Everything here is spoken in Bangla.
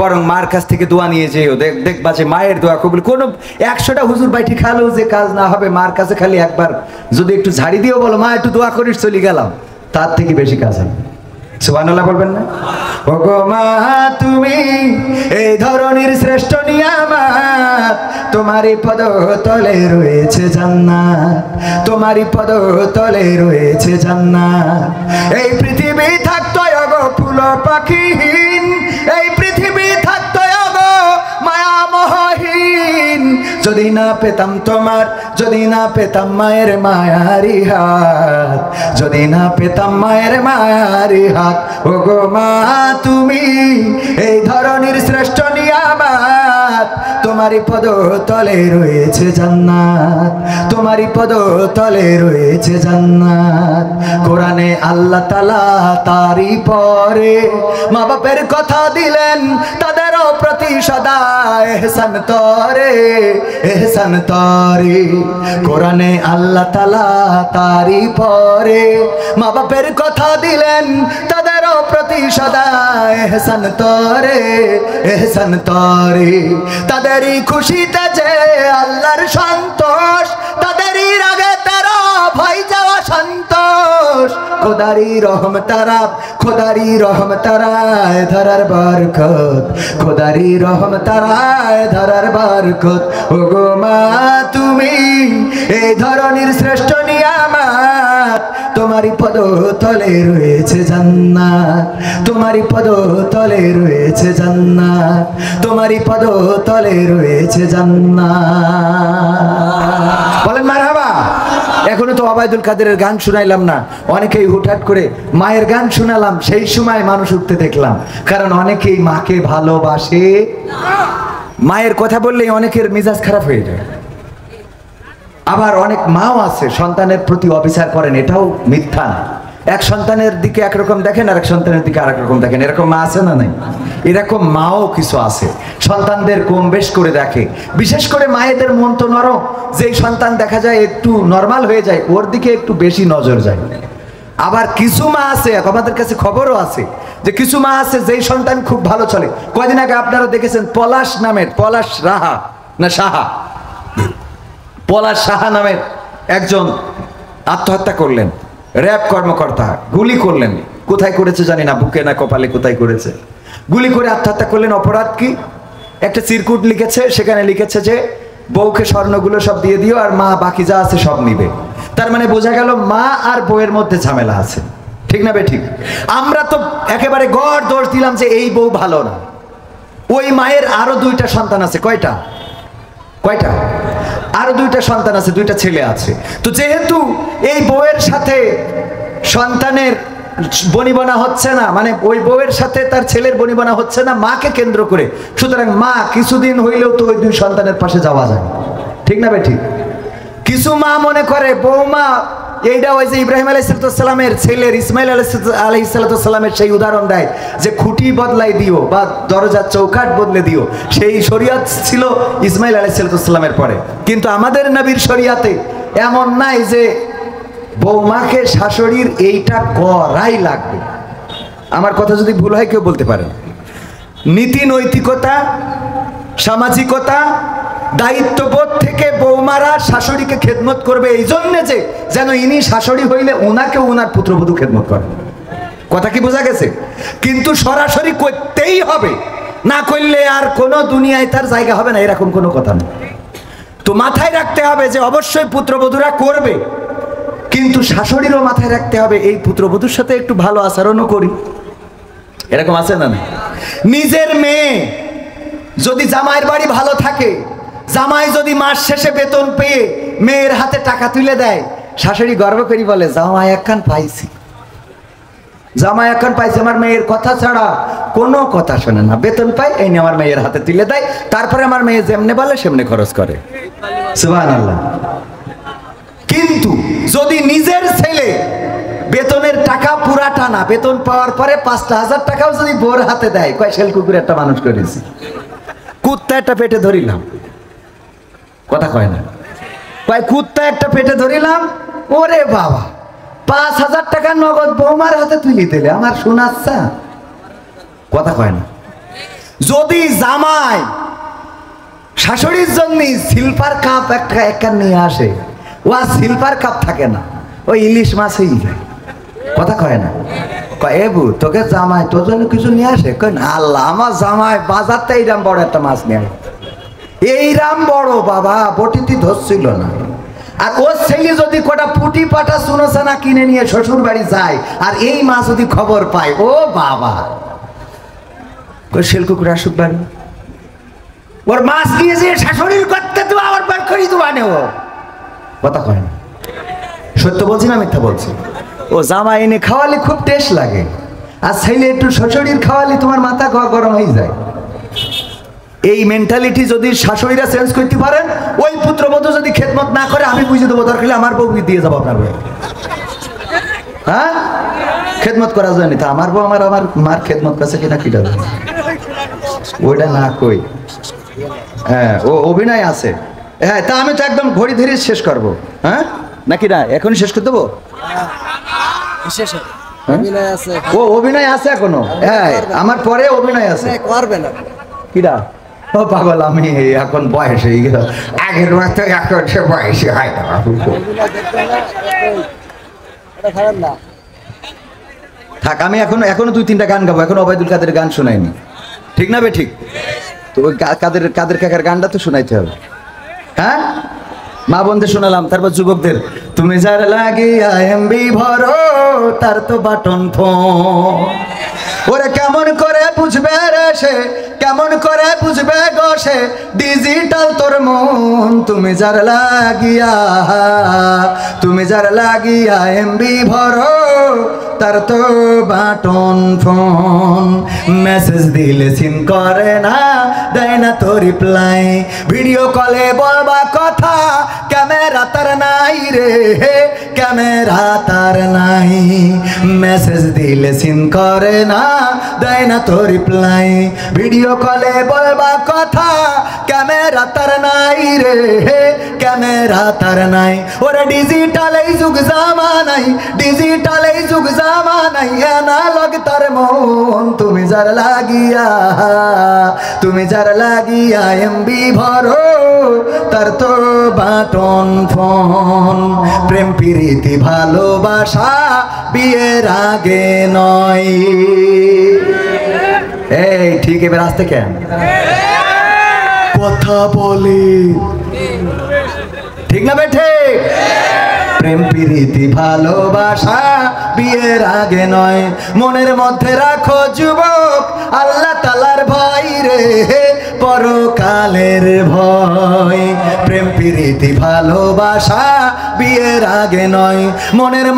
বরং মার কাছ থেকে দোয়া নিয়ে যেও, দেখবা যে মায়ের দোয়া কবুল। কোন 100টা হুজুর বাইটি খালেও যে কাজ না হবে, মার কাছে খালি একবার যদি একটু ঝাড়ি দিও, বলো মা একটু দোয়া করিস, চলে গেলাম, তার থেকে বেশি কাজ হবে। সুবহানাল্লাহ বলবেন না? ওগো মা তুমি এই ধরনের শ্রেষ্ঠ নিয়ামত, তোমারই পদ তলে রয়েছে জান্নাত, তোমারই পদ তলে রয়েছে জান্নাত। এই পৃথিবী থাকতো ওগো ফুল পাখিহীন, এই পৃথিবী থাকতো ওগো মায়া মোহহীন, যদি না পেতাম তোমার, যদি না পেতাম মায়ের মায়ারি হাত, যদি না পেতাম মায়ের মায়ারি হাত। ওগো মা তুমি এই ধরনের শ্রেষ্ঠ নিয়ামত, তোমারই পদ তলে রয়েছে জান্নাত, তোমারই পদ তলে রয়েছে জান্নাত। কোরআনে আল্লাহ তাআলা তারই পরে মা বাপের কথা দিলেন, তাদেরও প্রতি সদা ইহসান তরে, ইহসান তরে। কোরআনে আল্লাহ তাআলা তারই পরে মা বাপের কথা দিলেন, তাদেরও প্রতি সদা ইহসান তরে, ইহসান তরে। তাদেরই খুশিতে যে আল্লাহর সন্তোষ, তাদেরই রাগে তারা ভয় যাওয়া সন্তোষ। খোদারি রহম তারা, খোদারি রহম তারায় ধরার বরকত, খোদারি রহম তারায় ধরার বরকত। ওগো মা তুমি এই ধরনের শ্রেষ্ঠ নিয়ামত, তোমারই পদ তলে রয়েছে জান্নাত, তোমারই পদ তলে রয়েছে জান্নাত, তোমারই পদ তলে রয়েছে জান্নাত। বলেন মারহাবা। এখনো তো ওবায়দুল কাদেরের গান শুনাইলাম না, অনেকেই হুটহাট করে মায়ের গান শুনালাম, সেই সময় মানুষ উঠতে দেখলাম, কারণ অনেকেই মাকে ভালোবাসে। মায়ের কথা বললেই অনেকের মেজাজ খারাপ হয়ে যায়। আবার অনেক মাও আছে সন্তানের প্রতি অবিচার করেন, এটাও মিথ্যা না। এক সন্তানের দিকে একরকম দেখেন, আর এক সন্তানের দিকে আরেক রকম দেখেন, এরকম মা আছে না নাই? এরকম মাও কিছু আছে, সন্তানদের কম বেশ করে দেখে। বিশেষ করে মায়েদের মন তো নরম, যেই সন্তান দেখা যায় একটু নর্মাল হয়ে যায়, ওর দিকে একটু বেশি নজর যায়। আবার কিছু মা আছে, আমাদের কাছে খবরও আছে যে কিছু মা আছে যেই সন্তান খুব ভালো চলে। কয়দিন আগে আপনারা দেখেছেন পলাশ নামের, পলাশ রাহা না সাহা, পলাশ সাহা নামের একজন আত্মহত্যা করলেন। র্যাব কর্মকর্তা গুলি করলেন, কোথায় করেছে জানি না, বুকে না কপালে কোথায় করেছে, গুলি করে আত্মহত্যা করলেন। অপরাধ কি? একটা চিরকুট লিখেছে, সেখানে লিখেছে যে বউকে স্বর্ণগুলো সব দিয়ে দিও, আর মা বাকি যা আছে সব নিবে। তার মানে বোঝা গেল মা আর বউয়ের মধ্যে ঝামেলা আছে, ঠিক না বেঠিক? আমরা তো একেবারে গড় দোষ দিলাম যে এই বউ ভালো না। ওই মায়ের আরো 2টা সন্তান আছে। কয়টা? কয়টা? আরো 2টা সন্তান আছে, 2টা ছেলে আছে। তো যেহেতু এই বউয়ের সাথে সন্তানের বনিবনা হচ্ছে না, মানে ওই বউয়ের সাথে তার ছেলের বনিবনা হচ্ছে না মাকে কেন্দ্র করে, সুতরাং মা কিছুদিন হইলেও তো ওই 2 সন্তানের পাশে যাওয়া যায়, ঠিক না বেঠিক? কিছু মা মনে করে বৌমা এইটা ওই যে ইব্রাহিম আলাইহিসসালামের ছেলের ইসমাইল আলাইহিসসালামের সেই উদাহরণ দেয় যে খুঁটি বদলাই দিও বা দরজার চৌকাঠ বদলে দিও। সেই শরিয়ত ছিল ইসমাইল আলাইহিসসালামের পরে, কিন্তু আমাদের নবীর শরিয়াতে এমন নাই যে বৌমাকে শাশুড়ির এইটা করাই লাগবে। আমার কথা যদি ভুল হয় কেউ বলতে পারেন। নীতি নৈতিকতা, সামাজিকতা, দায়িত্ববোধ থেকে বৌমারা শাশুড়িকে খেদমত করবে এই জন্যে যে যেন ইনি শাশুড়ি হইলে ওনাকে ওনার পুত্রবধূ খেদমত করে। কথা কি বোঝা গেছে? কিন্তু সরাসরি করতেই হবে, না করলে আর কোনো দুনিয়ায় তার জায়গা হবে না, এরকম কোনো কথা নেই। তো মাথায় রাখতে হবে যে অবশ্যই পুত্রবধূরা করবে, কিন্তু শাশুড়িরও মাথায় রাখতে হবে এই পুত্রবধূর সাথে একটু ভালো আচরণও করি। এরকম আছে না? নিজের মেয়ে যদি জামাইয়ের বাড়ি ভালো থাকে, জামাই যদি মাস শেষে বেতন পেয়ে মেয়ের হাতে টাকা তুলে দেয়, শাশুড়ি গর্ব করে বলে জামাই একখান পাইছি, জামাই এখন পাইছে। আমার মেয়ের কথা ছাড়া কোনো কথা শোনে না, বেতন পাই এই নিয়ে আমার মেয়ের হাতে তুলে দেয়, তারপরে আমার মেয়ে যেমনে বলে সেমনে খরচ করে। সুবহানাল্লাহ। কিন্তু যদি নিজের ছেলে বেতনের টাকা পুরাটা না, বেতন পাওয়ার পরে 5,000 টাকাও যদি বোর হাতে দেয়, কয় শেল কুকুর একটা মানুষ করেছি, কুত্তা একটা পেটে ধরিলাম, কথা কয় না, কয় কুত্তা একটা পেটে ধরিলাম, ওরে বাবা 5,000 টাকা নগদ বৌমার হাতে তুলি দিলে আমার শোনাচ্ছা, কথা কয় না। যদি জামাই শাশুড়ির জন্য সিলভার কাপ একটা নিয়ে আসে, ও আর সিলভার কাপ থাকে না, ওই ইলিশ মাছই যায়। কথা কয় না, কয় এবু তোকে জামাই তোর জন্য কিছু নিয়ে আসে? কয় না আল্লাহ, আমার জামাই বাজারতে এইরাম বড় একটা মাছ নিয়ে আসে। এইরাম বড় বাবা বটিতে ধরছিল না। আর ওর ছেলে যদি কটা পুটি পাটা সুনোসানা কিনে নিয়ে শ্বশুর বাড়ি যায়, আর এই মাছ যদি খবর পায়, ও বাবা শিলকুকুর আসুক বাড়ি, ওর মাছ নিয়ে যে শাশুড়ির করতে তো আবার বার করি তো আনে ও। কথা কয় না, সত্য বলছি না মিথ্যা বলছি? ও জামাই এনে খাওয়ালে খুব টেস্ট লাগে, আর ছেলে একটু শ্বশুরির খাওয়ালে তোমার মাথা গরম হয়ে যায়। এই মেন্টালিটি যদি শাশুড়িরা চেঞ্জ করতে পারেন, ওই পুত্রবধূ যদি খেদমত না করে, আমি বুঝে দেবো, দরকার হলে আমার বউ দিয়ে যাবো আপনার বউ। হ্যাঁ, খেদমত করা যায় না, তা আমার বউ আমার মার খেদমত কাছে কিনা কিটা ওইটা না কই। হ্যাঁ, ও অভিনয় আছে। হ্যাঁ, তা আমি তো একদম ঘড়ি ধরে শেষ করবো। হ্যাঁ নাকি না, এখনই শেষ করে দেবো? ও অভিনয় আছে এখনো? হ্যাঁ, আমার পরে অভিনয় আছে। করবে না কিরা? ও পাগল, আমি এখন বয়স হয়ে গেল, আগের মতো এখন সে বয়সে হয় না। থাক, আমি এখনো 2-3টা গান গাবো, এখন ওবায়দুল কাদের গান শোনাইনি, ঠিক না বে? ঠিক তো ওই কাদের কাকার গানটা তো শোনাইতে হবে। হ্যাঁ, মা বোনদের শোনালাম, তারপর যুবকদের, তুমি যার লাগিয়া এমবি ভরো তার তো বাটন ফোন, ওরে কেমন করে বুঝবে রে সে, কেমন করে বুঝবে গো সে, ডিজিটাল তোর মন। তুমি যার লাগিয়া এমবি ভরো তার তো বাটন ফোন, মেসেজ দিলে সিন করে না, দেয় না তো রিপ্লাই, ভিডিও কলে বলবা কথা, ক্যামেরা তার নাই রে, ক্যামেরা তার নাই, মেসেজ দিলে সিন করে না, দেয় না তো রিপ্লাই, ভিডিও কলে বলবা কথা, ক্যামেরা তার নাই রে, ক্যামেরা তার নাই। ওরে ডিজিটাল এই যুগ জামানাই, ডিজিটাল এই যুগ জামানাই, অ্যানালগ তার মন। তুমি যার লাগিয়া এমবি ভরো তার তো বাটন ফোন, প্রেম প্রীতি ভালোবাসা বিয়ের আগে নয়। এই ঠিক, এবার আসতে কেন কথা বলি, ঠিক না বেঠে? প্রেম প্রীতি ভালোবাসা বিয়ের আগে নয়, মনের মধ্যে রাখো যুবক আল্লাহ তাআলার ভয় রে, পরকালের ভয়। প্রেম প্রীতি ভালোবাসা বিয়ের আগে নয়, মনের